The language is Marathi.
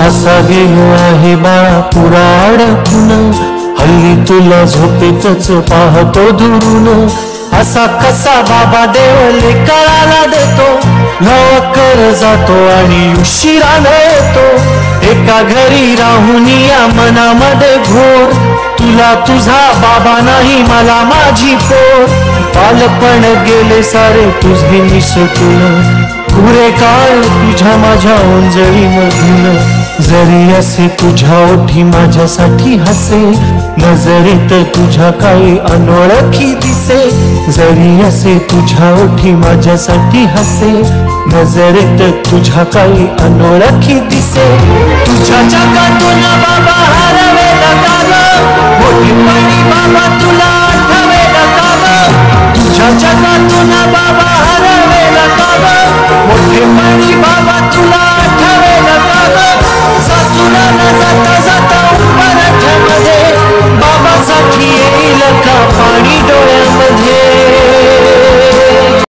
असा गेलो आहे बाळा पुरा अडकून, हल्ली तुला झोपेतच पाहतो दुरून. असा कसा बाबा देवले कळाला देतो, लवकर जातो आणि उशिराने येतो. एका घरी राहून या मनामध्ये घोर, तुला तुझा बाबा नाही मला माझी पोर. बालपण गेले सारे तुझे निसटून, पुरे काळ तुझ्या माझ्या ओंजळी मधून. जरी असे तुझ्या ओठी माझ्यासाठी हसे, नजरेत तुझ्या काही अनोळखी दिसे. जरी असे तुझ्या ओठी माझ्यासाठी हसे, नजरेत तुझ्या काही अनोळखी दिसे. तुझ्या जगातून बाबा हरवेला का ग, मोठी पाणी बाबा तुला